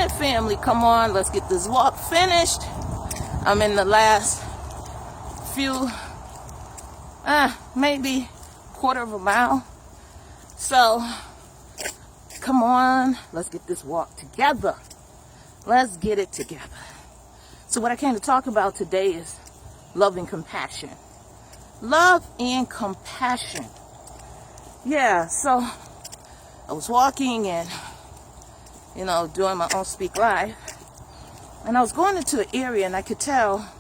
right, family, come on, let's get this walk finished. I'm in the last few, maybe quarter of a mile. So, come on, let's get this walk together. Let's get it together. So what I came to talk about today is love and compassion. Love and compassion. Yeah, so I was walking and, doing my own Speak Live. And I was going into an area and I could tell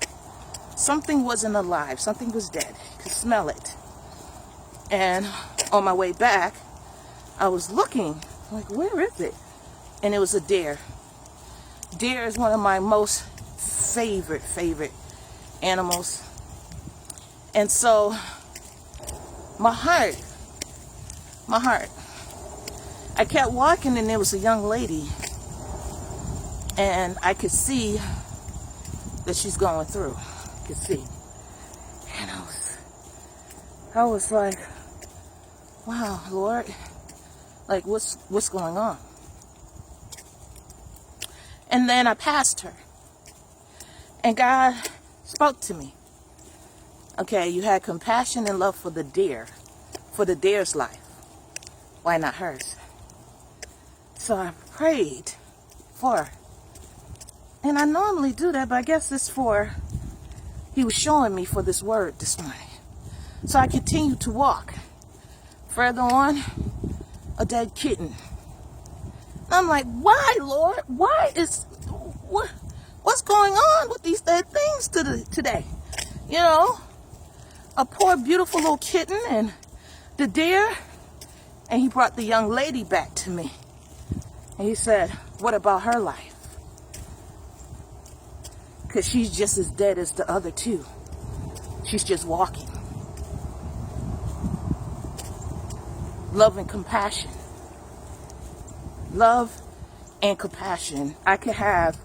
something wasn't alive. Something was dead. I could smell it. And on my way back, I was looking, like, where is it? And it was a deer. Deer is one of my most favorite animals. And so, my heart, I kept walking and there was a young lady. And I could see that she's going through. I could see. And I was like, wow, Lord, like what's going on? And then I passed her. And God spoke to me. Okay, you had compassion and love for the deer's life. Why not hers? So I prayed for her. And I normally do that, but I guess it's he was showing me for this word this morning. So I continued to walk. Further on, a dead kitten. I'm like, why, Lord? What's going on with these dead things today? A poor, beautiful little kitten and the deer. And he brought the young lady back to me. And he said, what about her life? Because she's just as dead as the other two. She's just walking. Love and compassion. Love and compassion. I could have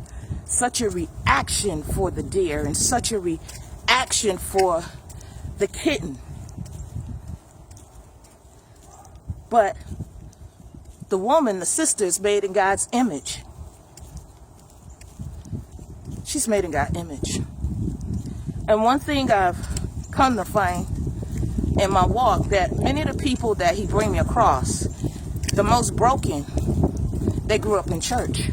such a reaction for the deer and such a reaction for the kitten. But the woman, the sister, is made in God's image. She's made in God's image. And one thing I've come to find in my walk, that many of the people that he bring me across, the most broken, they grew up in church.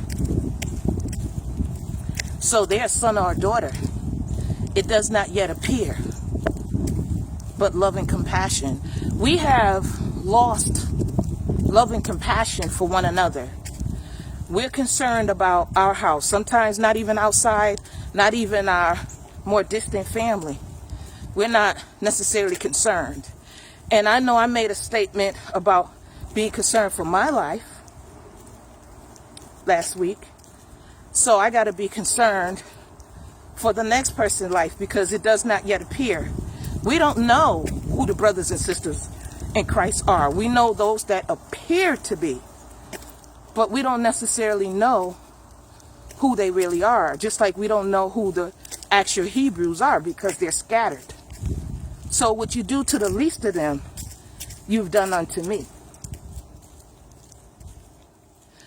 So their son or daughter, it does not yet appear. But love and compassion. We have lost love and compassion for one another. We're concerned about our house, sometimes not even outside, not even our more distant family. We're not necessarily concerned. And I know I made a statement about being concerned for my life last week. So I got to be concerned for the next person's life because it does not yet appear. We don't know who the brothers and sisters in Christ are. We know those that appear to be. But we don't necessarily know who they really are. Just like we don't know who the actual Hebrews are because they're scattered. So what you do to the least of them, you've done unto me.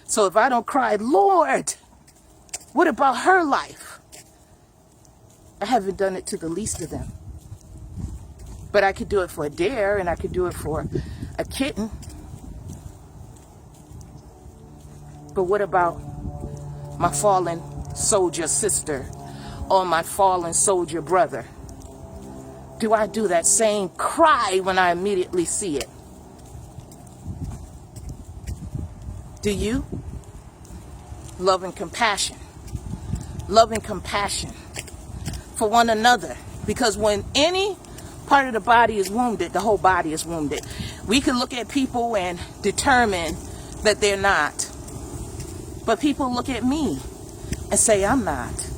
So if I don't cry, Lord, what about her life? I haven't done it to the least of them. But I could do it for a deer and I could do it for a kitten. But what about my fallen soldier sister or my fallen soldier brother? Do I do that same cry when I immediately see it? Do you? Love and compassion. Love and compassion for one another. Because when any part of the body is wounded, the whole body is wounded. We can look at people and determine that they're not. But people look at me and say I'm not.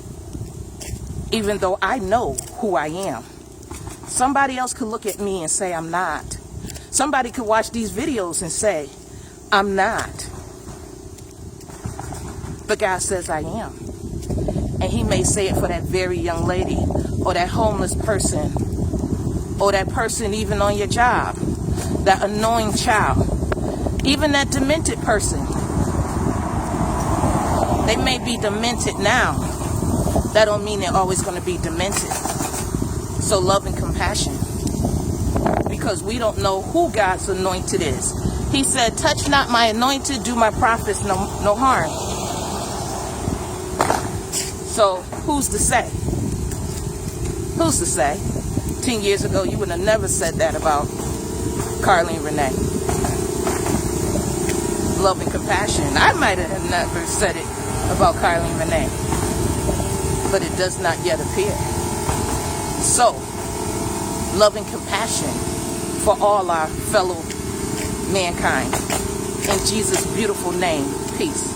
Even though I know who I am. Somebody else could look at me and say I'm not. Somebody could watch these videos and say I'm not. But God says I am. And he may say it for that very young lady or that homeless person or that person even on your job, that annoying child, even that demented person. They may be demented now. That don't mean they're always going to be demented. So love and compassion. Because we don't know who God's anointed is. He said, touch not my anointed, do my prophets no harm. So who's to say? Who's to say? 10 years ago, you would have never said that about Carlene Renee. Love and compassion. I might have never said it about Carlene Renee. But it does not yet appear. So, love and compassion for all our fellow mankind. In Jesus' beautiful name, peace.